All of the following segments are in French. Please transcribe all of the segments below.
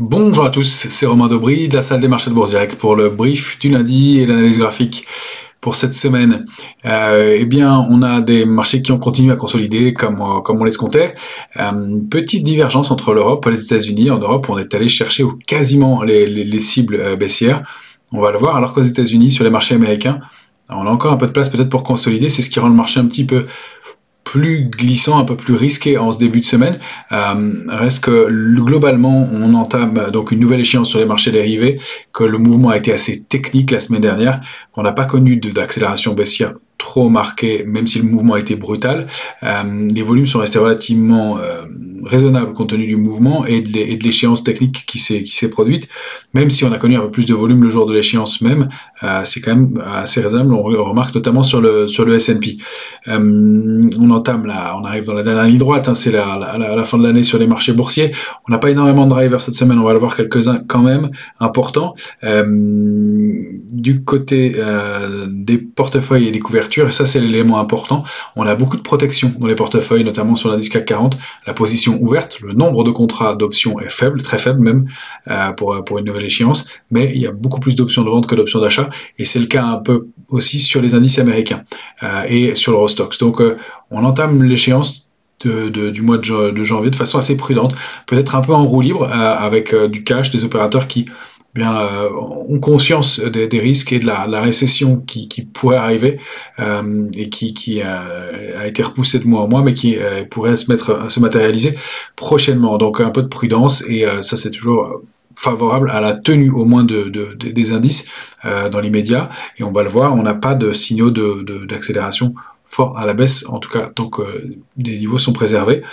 Bonjour à tous, c'est Romain Daubry de la salle des marchés de Bourse Direct pour le brief du lundi et l'analyse graphique pour cette semaine. Eh bien, on a des marchés qui ont continué à consolider comme on l'escomptait. Petite divergence entre l'Europe et les États-Unis. En Europe, on est allé chercher quasiment les cibles baissières. On va le voir, alors qu'aux États-Unis, sur les marchés américains, on a encore un peu de place peut-être pour consolider. C'est ce qui rend le marché un petit peu plus glissant, un peu plus risqué en ce début de semaine. Reste que globalement, on entame donc une nouvelle échéance sur les marchés dérivés, que le mouvement a été assez technique la semaine dernière, qu'on n'a pas connu d'accélération baissière trop marquée, même si le mouvement a été brutal. Les volumes sont restés relativement raisonnables compte tenu du mouvement et de l'échéance technique qui s'est produite. Même si on a connu un peu plus de volume le jour de l'échéance même, c'est quand même assez raisonnable. On remarque notamment sur le S&P. On arrive dans la dernière ligne droite, hein, c'est la fin de l'année sur les marchés boursiers. On n'a pas énormément de drivers cette semaine, on va le voir quelques-uns quand même importants. Du côté des portefeuilles et des couvertures, et ça c'est l'élément important, on a beaucoup de protection dans les portefeuilles, notamment sur l'indice CAC 40. La position ouverte, le nombre de contrats d'options est faible, très faible même, pour une nouvelle échéance, mais il y a beaucoup plus d'options de vente que d'options d'achat, et c'est le cas un peu aussi sur les indices américains et sur l'Eurostoxx. Donc on entame l'échéance du mois de janvier de façon assez prudente, peut-être un peu en roue libre, avec du cash, des opérateurs qui ont conscience des risques et de la récession qui pourrait arriver et qui a été repoussée de mois en mois, mais qui pourrait se matérialiser prochainement. Donc un peu de prudence, et ça c'est toujours favorable à la tenue au moins des indices dans l'immédiat, et on va le voir, on n'a pas de signaux d'accélération fort à la baisse, en tout cas tant que les niveaux sont préservés.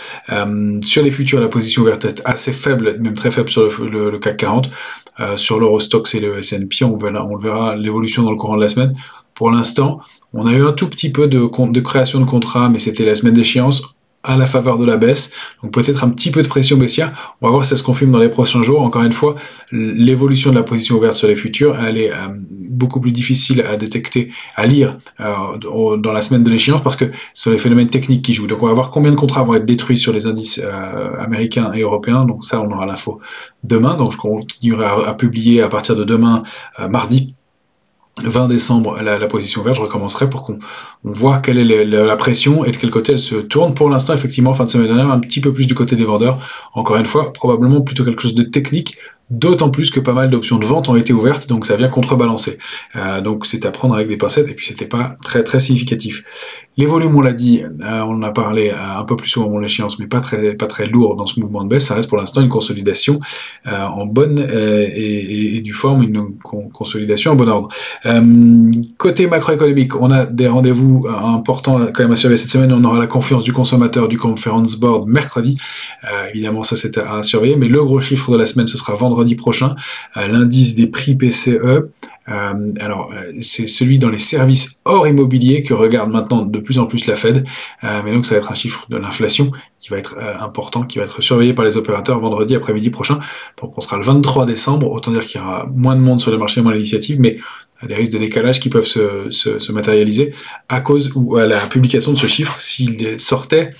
Sur les futurs, la position ouverte est assez faible, même très faible sur le CAC 40. Sur l'Eurostoxx et le S&P, on verra l'évolution dans le courant de la semaine. Pour l'instant, on a eu un tout petit peu de création de contrats, mais c'était la semaine d'échéance à la faveur de la baisse, donc peut-être un petit peu de pression baissière. On va voir si ça se confirme dans les prochains jours. Encore une fois, l'évolution de la position ouverte sur les futurs, elle est beaucoup plus difficile à détecter, à lire dans la semaine de l'échéance, parce que ce sont les phénomènes techniques qui jouent. Donc on va voir combien de contrats vont être détruits sur les indices américains et européens. Donc ça, on aura l'info demain. Donc je continuerai à publier à partir de demain, mardi 20 décembre, la position verte. Je recommencerai pour qu'on voit quelle est la pression et de quel côté elle se tourne. Pour l'instant, effectivement, fin de semaine dernière, un petit peu plus du côté des vendeurs. Encore une fois, probablement plutôt quelque chose de technique, d'autant plus que pas mal d'options de vente ont été ouvertes, donc ça vient contrebalancer. Donc c'est à prendre avec des pincettes, et puis c'était pas très très significatif. Les volumes, on l'a dit, on en a parlé un peu plus au moment de l'échéance, mais pas très lourd dans ce mouvement de baisse. Ça reste pour l'instant une consolidation en bonne et due forme, une consolidation en bon ordre. Côté macroéconomique, on a des rendez-vous importants quand même à surveiller cette semaine. On aura la confiance du consommateur du Conference Board mercredi. Évidemment, ça c'est à surveiller, mais le gros chiffre de la semaine, ce sera vendredi prochain, l'indice des prix PCE. C'est celui dans les services hors immobilier que regarde maintenant de plus en plus la Fed, mais donc ça va être un chiffre de l'inflation qui va être important, qui va être surveillé par les opérateurs vendredi après-midi prochain. Donc on sera le 23 décembre, autant dire qu'il y aura moins de monde sur les marchés, moins d'initiatives, mais des risques de décalage qui peuvent se matérialiser à cause ou à la publication de ce chiffre s'il sortait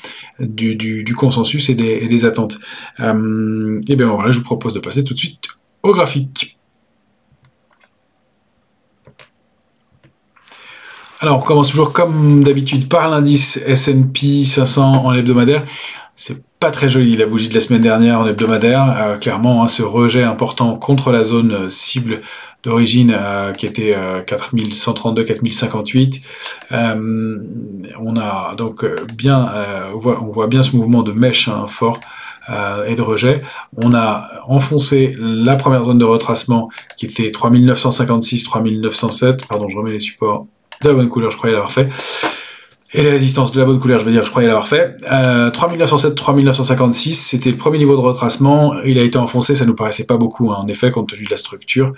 du consensus et des attentes. Et bien voilà, je vous propose de passer tout de suite au graphique. Alors, on commence toujours comme d'habitude par l'indice S&P 500 en hebdomadaire. C'est pas très joli la bougie de la semaine dernière en hebdomadaire. Clairement, ce rejet important contre la zone cible d'origine qui était 4132, 4058. On a donc on voit bien ce mouvement de mèche fort et de rejet. On a enfoncé la première zone de retracement qui était 3956, 3907. Pardon, je remets les supports de la bonne couleur, je croyais l'avoir fait. Et les résistances de la bonne couleur, je veux dire, je croyais l'avoir fait. 3907, 3956, c'était le premier niveau de retracement. Il a été enfoncé, ça nous paraissait pas beaucoup, en effet, compte tenu de la structure.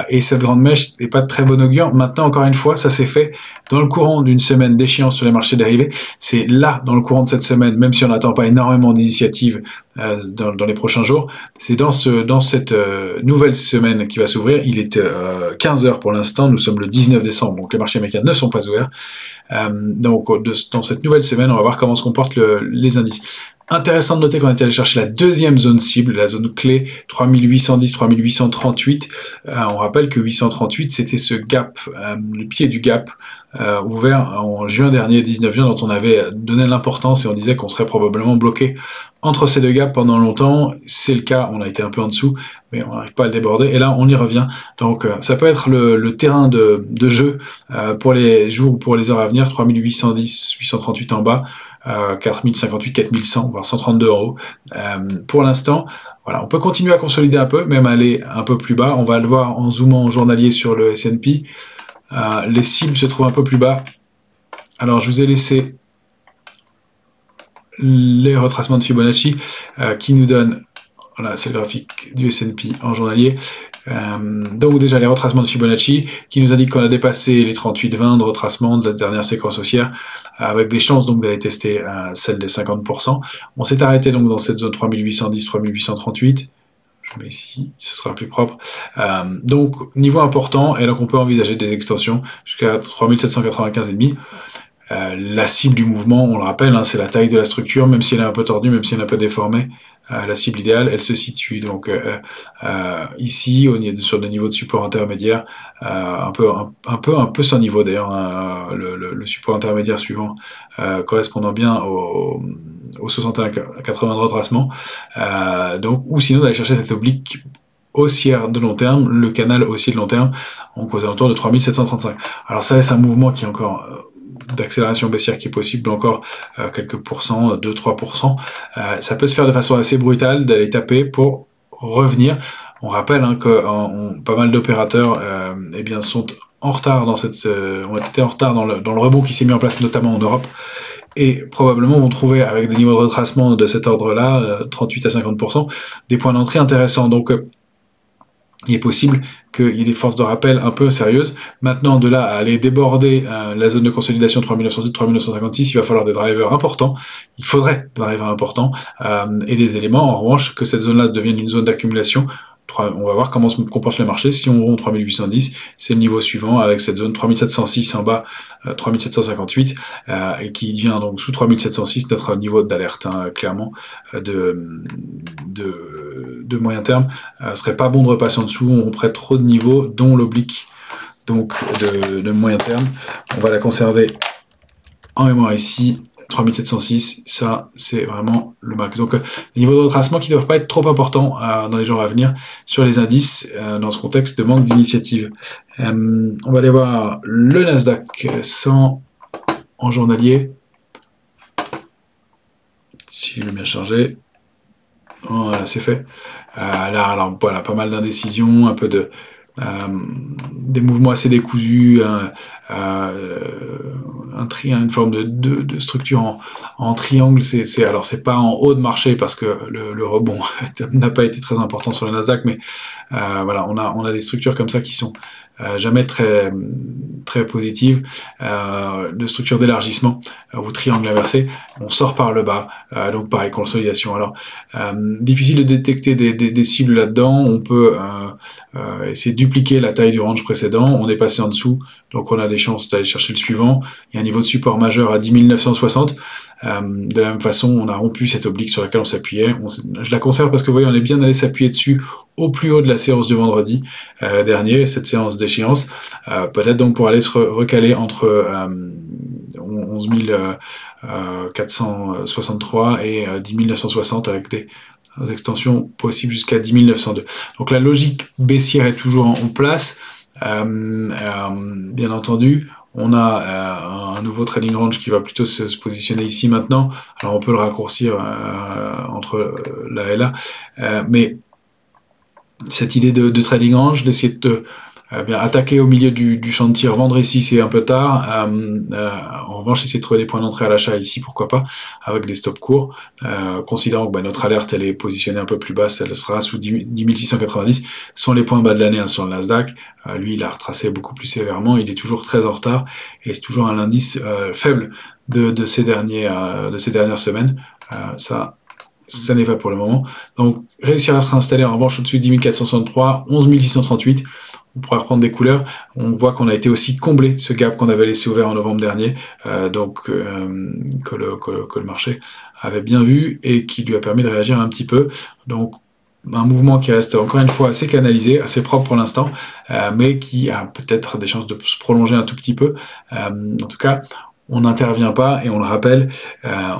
Et cette grande mèche n'est pas de très bon augure. Maintenant, encore une fois, ça s'est fait dans le courant d'une semaine d'échéance sur les marchés dérivés. C'est là, dans le courant de cette semaine, même si on n'attend pas énormément d'initiatives dans les prochains jours, c'est dans cette nouvelle semaine qui va s'ouvrir. Il est 15 heures pour l'instant, nous sommes le 19 décembre, donc les marchés américains ne sont pas ouverts. Donc dans cette nouvelle semaine, on va voir comment se comportent les indices. Intéressant de noter qu'on est allé chercher la deuxième zone cible, la zone clé 3810, 3838. On rappelle que 838, c'était ce gap, le pied du gap ouvert en juin dernier, 19 juin, dont on avait donné l'importance et on disait qu'on serait probablement bloqué entre ces deux gaps pendant longtemps. C'est le cas, on a été un peu en dessous, mais on n'arrive pas à le déborder. Et là, on y revient. Donc, ça peut être le terrain de jeu pour les jours ou pour les heures à venir. 3810, 838 en bas. 4058, 4100, voire 132 en haut. Pour l'instant, voilà, on peut continuer à consolider un peu, même aller un peu plus bas. On va le voir en zoomant en journalier sur le S&P. Les cibles se trouvent un peu plus bas. Alors, je vous ai laissé les retracements de Fibonacci qui nous donnent, voilà, c'est le graphique du S&P en journalier. Donc déjà les retracements de Fibonacci qui nous indiquent qu'on a dépassé les 38,20 de retracement de la dernière séquence haussière avec des chances donc d'aller tester celle des 50%. On s'est arrêté donc dans cette zone 3810, 3838. Je mets ici, ce sera plus propre. Donc niveau important, et donc on peut envisager des extensions jusqu'à 3795,5. La cible du mouvement, on le rappelle, hein, c'est la taille de la structure, même si elle est un peu tordue, même si elle est un peu déformée. La cible idéale, elle se situe donc ici, sur des niveaux de support intermédiaire, un peu sans niveau d'ailleurs, hein, le support intermédiaire suivant correspondant bien au 61,80 de retracement. Donc, ou sinon d'aller chercher cette oblique haussière de long terme, le canal haussier de long terme, donc aux alentours de 3735. Alors ça laisse un mouvement qui est encore d'accélération baissière qui est possible, encore quelques pourcents, 2-3%. Ça peut se faire de façon assez brutale, d'aller taper pour revenir. On rappelle hein, que pas mal d'opérateurs eh bien, sont en retard dans ont été en retard dans le rebond qui s'est mis en place notamment en Europe, et probablement vont trouver avec des niveaux de retracement de cet ordre-là, 38 à 50%, des points d'entrée intéressants. Donc il est possible qu'il y ait des forces de rappel un peu sérieuses. Maintenant, de là à aller déborder la zone de consolidation 3907-3956, il va falloir des drivers importants. Il faudrait des drivers importants et des éléments. En revanche, que cette zone-là devienne une zone d'accumulation, on va voir comment se comporte le marché. Si on rompt 3810, c'est le niveau suivant avec cette zone 3706 en bas, 3758, et qui devient donc sous 3706 notre niveau d'alerte, hein, clairement, de moyen terme. Ce serait pas bon de repasser en dessous, on prête trop de niveaux, dont l'oblique donc de moyen terme. On va la conserver en mémoire ici. 3706, ça c'est vraiment le max. Donc les niveaux de retracement qui ne doivent pas être trop importants dans les jours à venir sur les indices dans ce contexte de manque d'initiative. On va aller voir le Nasdaq 100 en journalier. Si je l'ai bien chargé. Voilà, c'est fait. Là, alors voilà, pas mal d'indécisions, un peu des mouvements assez décousus, une forme de structure en triangle. Alors c'est pas en haut de marché parce que le rebond n'a pas été très important sur le Nasdaq, mais voilà, on a des structures comme ça qui sont jamais très positives, de structure d'élargissement ou triangle inversé. On sort par le bas, donc pareil, consolidation. Alors difficile de détecter des cibles là-dedans. On peut essayer de dupliquer la taille du range précédent. On est passé en dessous, donc on a des chances d'aller chercher le suivant. Il y a un niveau de support majeur à 10 960. De la même façon, on a rompu cette oblique sur laquelle on s'appuyait. Je la conserve parce que vous voyez, on est bien allé s'appuyer dessus au plus haut de la séance du vendredi dernier, cette séance d'échéance. Peut-être donc pour aller se recaler entre 11 463 et 10 960 avec des extensions possibles jusqu'à 10 902. Donc la logique baissière est toujours en place. Bien entendu, on a un nouveau trading range qui va plutôt se positionner ici maintenant. Alors on peut le raccourcir entre là et là, mais cette idée de trading range, d'essayer de bien attaquer au milieu du champ de tir, vendre ici c'est un peu tard. En revanche, essayer de trouver des points d'entrée à l'achat ici, pourquoi pas, avec des stops courts, considérant que notre alerte elle est positionnée un peu plus basse, elle sera sous 10 690, ce sont les points bas de l'année hein, sur le Nasdaq. Lui il a retracé beaucoup plus sévèrement, il est toujours très en retard, et c'est toujours un indice faible de ces dernières semaines. Ça n'est pas pour le moment. Donc, réussir à se réinstaller en revanche au-dessus de 10 463, 11 638. on pourrait reprendre des couleurs, on voit qu'on a été aussi comblé ce gap qu'on avait laissé ouvert en novembre dernier, que le marché avait bien vu et qui lui a permis de réagir un petit peu. Donc un mouvement qui reste encore une fois assez canalisé, assez propre pour l'instant, mais qui a peut-être des chances de se prolonger un tout petit peu. En tout cas, on n'intervient pas, et on le rappelle,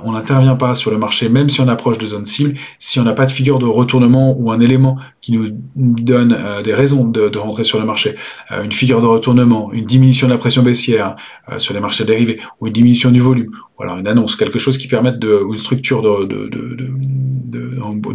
on n'intervient pas sur le marché, même si on approche de zone cible, si on n'a pas de figure de retournement ou un élément qui nous donne des raisons de rentrer sur le marché. Une figure de retournement, une diminution de la pression baissière sur les marchés dérivés, ou une diminution du volume, ou alors une annonce, quelque chose qui permette ou une structure de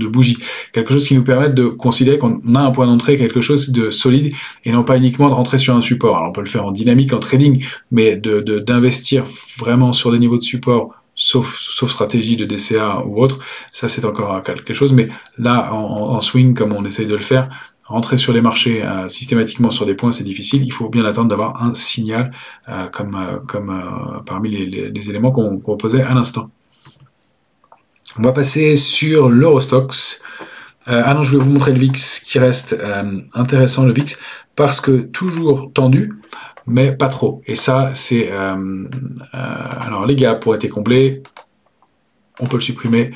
bougie, quelque chose qui nous permette de considérer qu'on a un point d'entrée, quelque chose de solide, et non pas uniquement de rentrer sur un support. Alors on peut le faire en dynamique, en trading, mais d'investir vraiment sur des niveaux de support, sauf stratégie de DCA ou autre, ça c'est encore quelque chose, mais là, en swing, comme on essaye de le faire, rentrer sur les marchés systématiquement sur des points, c'est difficile. Il faut bien attendre d'avoir un signal parmi les éléments qu'on proposait à l'instant. On va passer sur l'Eurostoxx. Non, je vais vous montrer le VIX qui reste intéressant, le VIX, parce que toujours tendu, mais pas trop. Et ça, c'est... alors, les gaps ont été comblés. On peut le supprimer.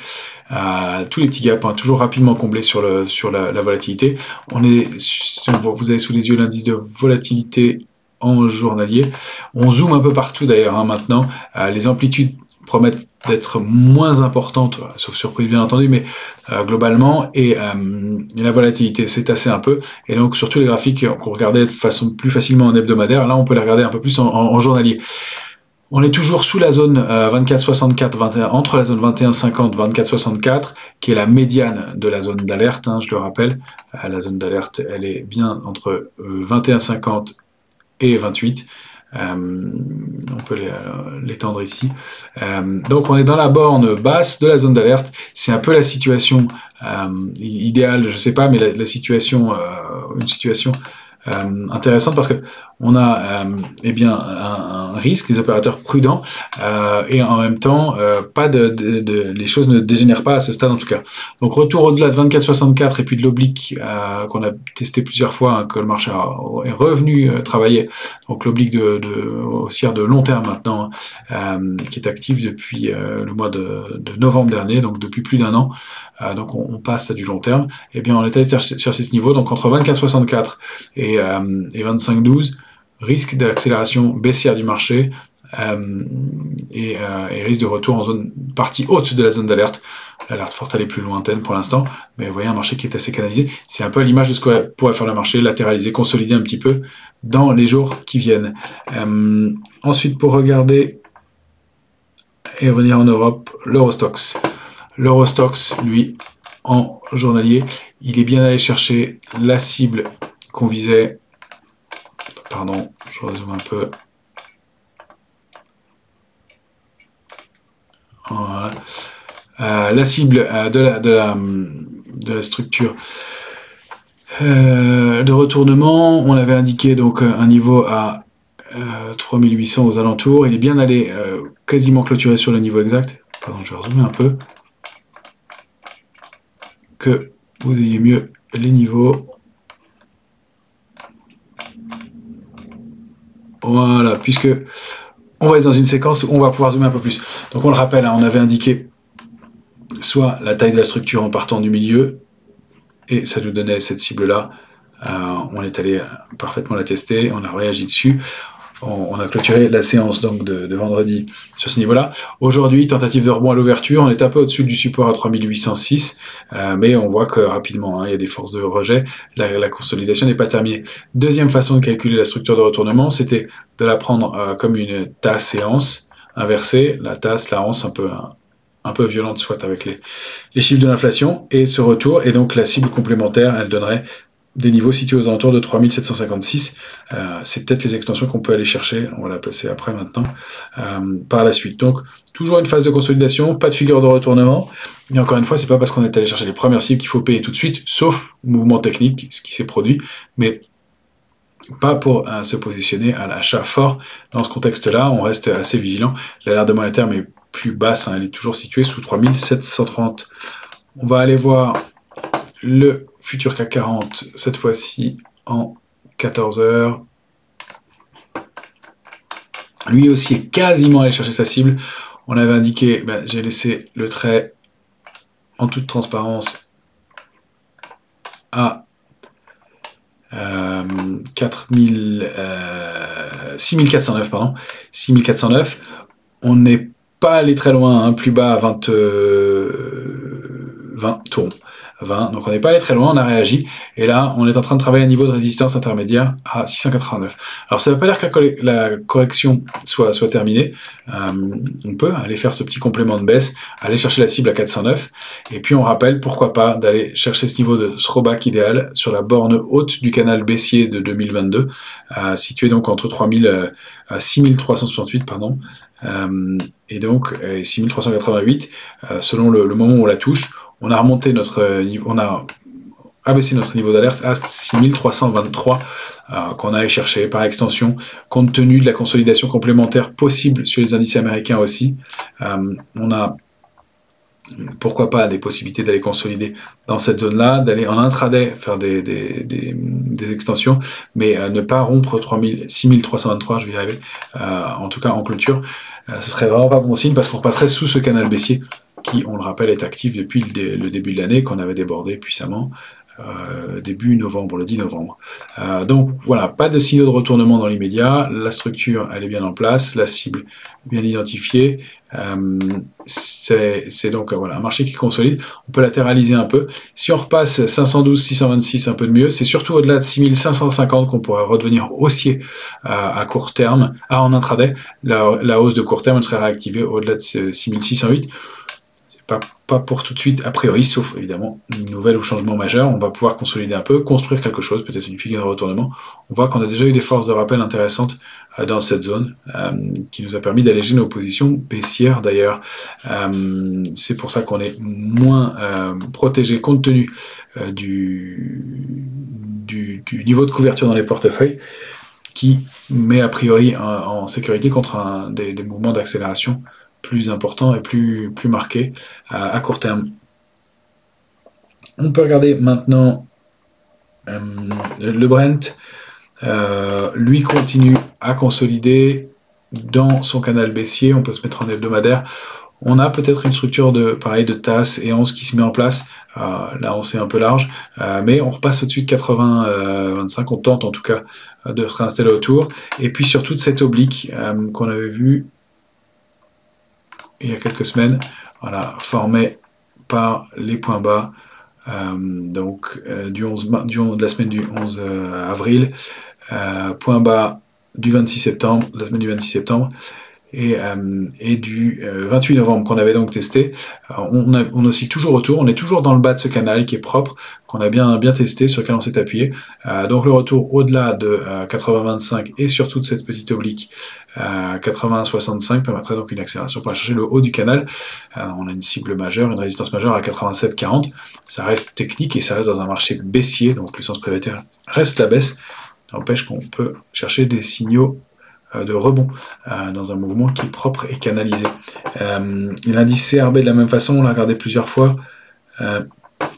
Tous les petits gaps, toujours rapidement comblés sur la volatilité. Vous avez sous les yeux l'indice de volatilité en journalier. On zoome un peu partout d'ailleurs maintenant. Les amplitudes promettent d'être moins importantes, sauf surprise bien entendu, mais globalement, et la volatilité s'est tassée un peu, et donc surtout les graphiques qu'on regardait de façon plus facilement en hebdomadaire, là on peut les regarder un peu plus en journalier. On est toujours sous la zone 24,64, entre la zone 21,50, 24,64, qui est la médiane de la zone d'alerte, je le rappelle. La zone d'alerte, elle est bien entre 21,50 et 28. On peut l'étendre ici. Donc on est dans la borne basse de la zone d'alerte. C'est un peu la situation idéale, je sais pas, mais la situation, une situation intéressante parce que on a un risque, les opérateurs prudents, et en même temps pas les choses ne dégénèrent pas à ce stade en tout cas. Donc retour au-delà de 24,64 et puis de l'oblique qu'on a testé plusieurs fois, que le marché est revenu travailler. Donc l'oblique haussière de long terme maintenant, qui est active depuis le mois de novembre dernier, donc depuis plus d'un an. Donc on passe à du long terme. Et bien on est allé chercher ce niveau, donc entre 24,64 et 25,12, risque d'accélération baissière du marché et risque de retour en zone partie haute de la zone d'alerte. L'alerte forte elle est plus lointaine pour l'instant, mais vous voyez un marché qui est assez canalisé. C'est un peu à l'image de ce que pourrait faire le marché, latéraliser, consolider un petit peu dans les jours qui viennent. Ensuite, pour regarder et revenir en Europe, l'Eurostoxx. L'Eurostoxx, lui, en journalier, il est bien allé chercher la cible qu'on visait. Pardon, je résume un peu. Voilà. La cible de la structure de retournement, on avait indiqué donc un niveau à 3800 aux alentours. Il est bien allé quasiment clôturer sur le niveau exact. Pardon, je vais résumer un peu. Que vous ayez mieux les niveaux. Voilà, puisque on va être dans une séquence où on va pouvoir zoomer un peu plus. Donc on le rappelle, on avait indiqué soit la taille de la structure en partant du milieu, et ça nous donnait cette cible-là. On est allé parfaitement la tester, on a réagi dessus. On a clôturé la séance donc de vendredi sur ce niveau-là. Aujourd'hui, tentative de rebond à l'ouverture, on est un peu au-dessus du support à 3806, mais on voit que rapidement, il y a des forces de rejet, la consolidation n'est pas terminée. Deuxième façon de calculer la structure de retournement, c'était de la prendre comme une tasse et anse inversée, la tasse, la anse un peu violente, soit avec les chiffres de l'inflation, et ce retour, et donc la cible complémentaire, elle donnerait des niveaux situés aux alentours de 3756. C'est peut-être les extensions qu'on peut aller chercher, on va la placer après maintenant, par la suite. Donc, toujours une phase de consolidation, pas de figure de retournement, et encore une fois, c'est pas parce qu'on est allé chercher les premières cibles qu'il faut payer tout de suite, sauf mouvement technique, ce qui s'est produit, mais pas pour se positionner à l'achat fort. Dans ce contexte-là, on reste assez vigilant. L'alerte de moyen terme est plus basse, elle est toujours située sous 3730. On va aller voir le futur CAC 40, cette fois-ci en 14 heures. Lui aussi est quasiment allé chercher sa cible. On avait indiqué, ben, j'ai laissé le trait en toute transparence à 6409, pardon. 6409. On n'est pas allé très loin, hein, plus bas à 20 tours. 20, donc on n'est pas allé très loin, on a réagi, et là on est en train de travailler à un niveau de résistance intermédiaire à 689. Alors ça ne veut pas dire que la correction soit terminée, on peut aller faire ce petit complément de baisse, aller chercher la cible à 409, et puis on rappelle pourquoi pas d'aller chercher ce niveau de throwback idéal sur la borne haute du canal baissier de 2022, situé donc entre 6368, pardon, et donc 6388, selon le moment où on la touche. On a remonté notre niveau, on a abaissé notre niveau d'alerte à 6323 qu'on allait chercher par extension, compte tenu de la consolidation complémentaire possible sur les indices américains aussi. On a pourquoi pas des possibilités d'aller consolider dans cette zone-là, d'aller en intraday faire des extensions, mais ne pas rompre 6323, je vais y arriver, en tout cas en clôture. Ce serait vraiment pas bon signe parce qu'on repasserait sous ce canal baissier qui, on le rappelle, est actif depuis le début de l'année, qu'on avait débordé puissamment début novembre, le 10 novembre. Donc voilà, pas de signaux de retournement dans l'immédiat, la structure elle est bien en place, la cible bien identifiée, c'est donc voilà, un marché qui consolide, on peut latéraliser un peu. Si on repasse 512, 626, un peu de mieux, c'est surtout au-delà de 6550 qu'on pourra redevenir haussier à court terme, en intraday, la hausse de court terme elle serait réactivée au-delà de 6608. Pas pour tout de suite, a priori, sauf évidemment une nouvelle ou changement majeur. On va pouvoir consolider un peu, construire quelque chose, peut-être une figure de retournement. On voit qu'on a déjà eu des forces de rappel intéressantes dans cette zone, qui nous a permis d'alléger nos positions baissières d'ailleurs. C'est pour ça qu'on est moins protégé compte tenu du niveau de couverture dans les portefeuilles, qui met a priori en sécurité contre des mouvements d'accélération plus important et plus marqué à court terme. On peut regarder maintenant le Brent. Lui continue à consolider dans son canal baissier. On peut se mettre en hebdomadaire. On a peut-être une structure de tasse et 11 qui se met en place. Là, on c'est un peu large, mais on repasse au-dessus de 80-25. On tente en tout cas de se réinstaller autour. Et puis surtout de cette oblique qu'on avait vu il y a quelques semaines, voilà, formé par les points bas de la semaine du 11 avril, point bas du 26 septembre, la semaine du 26 septembre, et du 28 novembre qu'on avait donc testé. On oscille toujours autour, on est toujours dans le bas de ce canal qui est propre, qu'on a bien testé, sur lequel on s'est appuyé. Donc le retour au-delà de 80-25 et surtout de cette petite oblique 80-65 permettrait donc une accélération pour aller chercher le haut du canal. On a une cible majeure, une résistance majeure à 87-40. Ça reste technique et ça reste dans un marché baissier, donc l'essence prioritaire reste la baisse. N'empêche qu'on peut chercher des signaux de rebond dans un mouvement qui est propre et canalisé. L'indice CRB de la même façon, on l'a regardé plusieurs fois,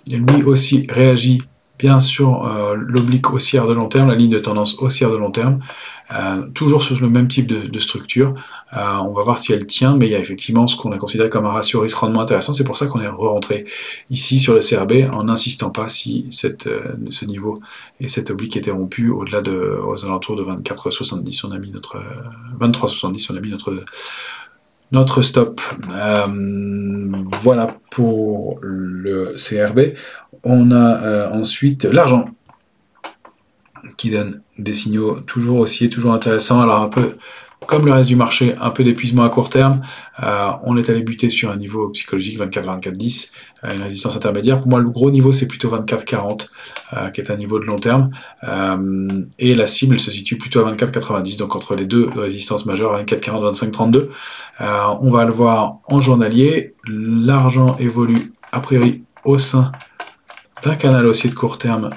lui aussi réagit bien sur l'oblique haussière de long terme, la ligne de tendance haussière de long terme, toujours sur le même type de structure. On va voir si elle tient, mais il y a effectivement ce qu'on a considéré comme un ratio risque-rendement intéressant. C'est pour ça qu'on est re-rentré ici sur le CRB en n'insistant pas si ce niveau et cette oblique étaient rompus aux alentours de 24,70. On a mis notre 23,70. On a mis notre stop. Voilà pour le CRB. On a ensuite l'argent qui donne des signaux toujours haussiers, toujours intéressants. Alors un peu comme le reste du marché, un peu d'épuisement à court terme. On est allé buter sur un niveau psychologique 24-24-10, une résistance intermédiaire. Pour moi, le gros niveau, c'est plutôt 24-40, qui est un niveau de long terme. Et la cible se situe plutôt à 24-90, donc entre les deux résistances majeures, 24-40, 25-32. On va le voir en journalier. L'argent évolue a priori au sein d'un canal haussier de court terme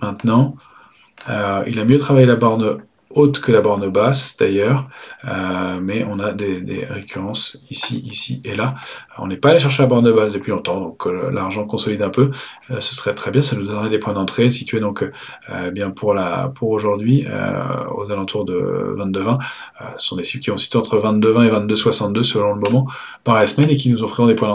maintenant. Il a mieux travaillé la borne haute que la borne basse d'ailleurs, mais on a des récurrences ici, ici et là. On n'est pas allé chercher la borne basse depuis longtemps, donc l'argent consolide un peu, ce serait très bien, ça nous donnerait des points d'entrée situés donc bien pour aujourd'hui aux alentours de 22,20. Ce sont des cibles qui ont situé entre 22,20 et 22,62 selon le moment par la semaine et qui nous offriraient des points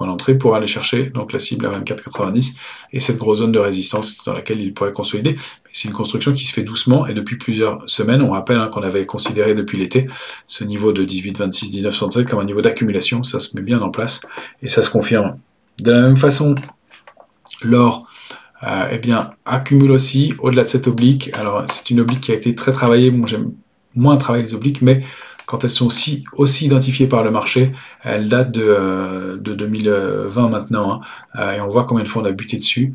d'entrée pour aller chercher donc la cible à 24,90 et cette grosse zone de résistance dans laquelle il pourrait consolider. C'est une construction qui se fait doucement et depuis plusieurs semaines. On rappelle qu'on avait considéré depuis l'été ce niveau de 18,26, 19,67 comme un niveau d'accumulation. Ça se met bien en place et ça se confirme. De la même façon, l'or eh bien, accumule aussi au-delà de cette oblique. Alors, c'est une oblique qui a été très travaillée. Moi, j'aime moins travailler les obliques, mais quand elles sont aussi identifiées par le marché, elles datent de 2020 maintenant, hein, et on voit combien de fois on a buté dessus,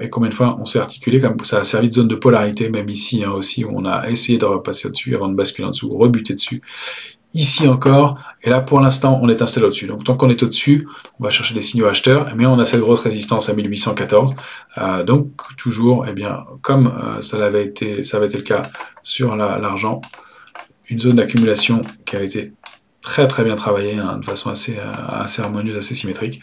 et combien de fois on s'est articulé, comme ça a servi de zone de polarité, même ici hein, aussi, où on a essayé de repasser au-dessus avant de basculer en dessous, rebuter dessus. Ici encore, et là pour l'instant on est installé au-dessus. Donc tant qu'on est au-dessus, on va chercher des signaux acheteurs, mais on a cette grosse résistance à 1814. Donc toujours, eh bien, comme ça avait été le cas sur l'argent, une zone d'accumulation qui avait été très très bien travaillée, hein, de façon assez harmonieuse, assez symétrique.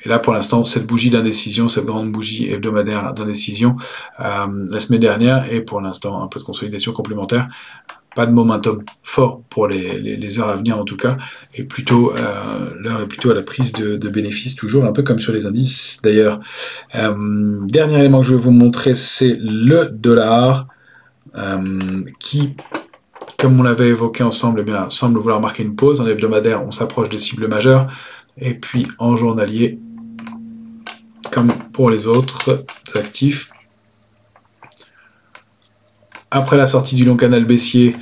Et là pour l'instant, cette bougie d'indécision, cette grande bougie hebdomadaire d'indécision la semaine dernière, et pour l'instant un peu de consolidation complémentaire. Pas de momentum fort pour les heures à venir en tout cas, et plutôt l'heure est plutôt à la prise de bénéfices, toujours un peu comme sur les indices d'ailleurs. Dernier élément que je vais vous montrer, c'est le dollar qui, comme on l'avait évoqué ensemble, eh bien, semble vouloir marquer une pause. En hebdomadaire, on s'approche des cibles majeures, et puis en journalier, comme pour les autres actifs, après la sortie du long canal baissier,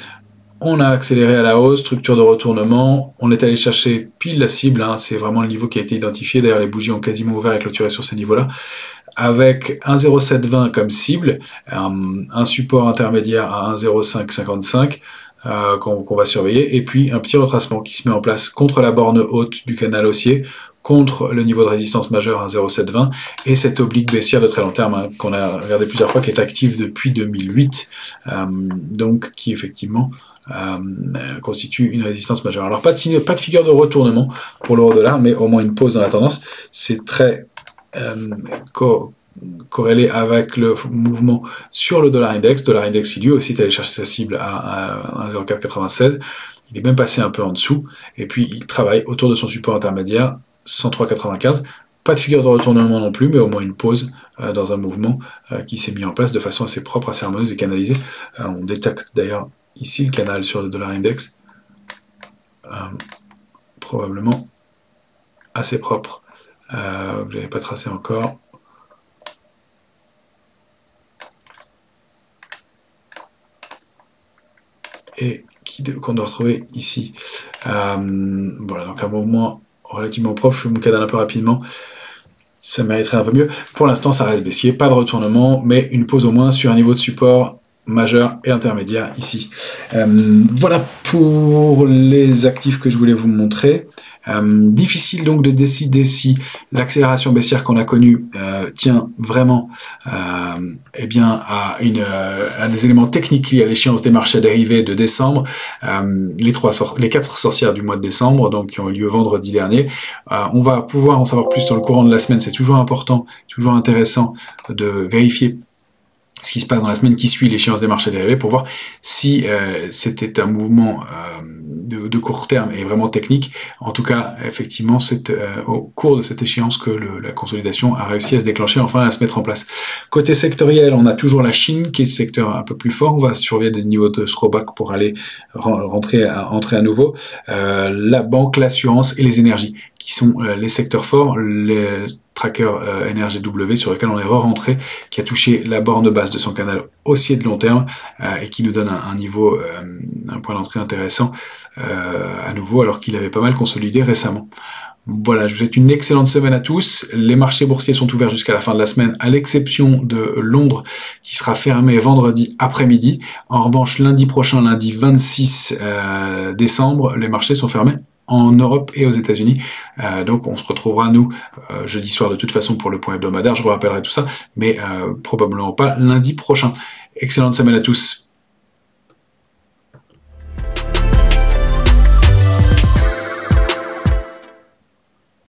on a accéléré à la hausse, structure de retournement, on est allé chercher pile la cible, hein, c'est vraiment le niveau qui a été identifié, d'ailleurs les bougies ont quasiment ouvert et clôturé sur ces niveaux-là, avec 1,0720 comme cible, un support intermédiaire à 1,0555 qu'on va surveiller, et puis un petit retracement qui se met en place contre la borne haute du canal haussier, contre le niveau de résistance majeur 1,0720 et cette oblique baissière de très long terme hein, qu'on a regardé plusieurs fois, qui est active depuis 2008, donc qui effectivement constitue une résistance majeure. Alors pas de figure de retournement pour l'euro-dollar, mais au moins une pause dans la tendance. C'est très corrélé avec le mouvement sur le dollar index. Dollar index, il lui aussi est allé chercher sa cible à 1,0496. Il est même passé un peu en dessous, et puis il travaille autour de son support intermédiaire 103,95. Pas de figure de retournement non plus, mais au moins une pause dans un mouvement qui s'est mis en place de façon assez propre, assez harmonieuse et canalisée. On détecte d'ailleurs ici le canal sur le dollar index, probablement assez propre, que je n'avais pas tracé encore. Et qu'on doit retrouver ici. Voilà, donc un mouvement relativement propre. Je fais mon canal un peu rapidement. Ça mériterait un peu mieux. Pour l'instant, ça reste baissier, pas de retournement, mais une pause au moins sur un niveau de support majeur et intermédiaire ici. Voilà pour les actifs que je voulais vous montrer. Difficile donc de décider si l'accélération baissière qu'on a connue tient vraiment eh bien, à des éléments techniques liés à l'échéance des marchés dérivés de décembre, les 4 sorcières du mois de décembre, donc qui ont eu lieu vendredi dernier. On va pouvoir en savoir plus dans le courant de la semaine. C'est toujours important, toujours intéressant de vérifier ce qui se passe dans la semaine qui suit l'échéance des marchés dérivés pour voir si c'était un mouvement de court terme et vraiment technique. En tout cas, effectivement, c'est au cours de cette échéance que la consolidation a réussi à se déclencher, enfin à se mettre en place. Côté sectoriel, on a toujours la Chine qui est le secteur un peu plus fort. On va surveiller des niveaux de throwback pour aller entrer à nouveau. La banque, l'assurance et les énergies qui sont les secteurs forts, les tracker NRGW sur lequel on est re-rentré, qui a touché la borne basse de son canal haussier de long terme et qui nous donne un niveau, un point d'entrée intéressant à nouveau, alors qu'il avait pas mal consolidé récemment. Voilà, je vous souhaite une excellente semaine à tous. Les marchés boursiers sont ouverts jusqu'à la fin de la semaine, à l'exception de Londres, qui sera fermé vendredi après-midi. En revanche, lundi prochain, lundi 26 décembre, les marchés sont fermés en Europe et aux États-Unis. Donc on se retrouvera, nous, jeudi soir de toute façon pour le point hebdomadaire. Je vous rappellerai tout ça, mais probablement pas lundi prochain. Excellente semaine à tous.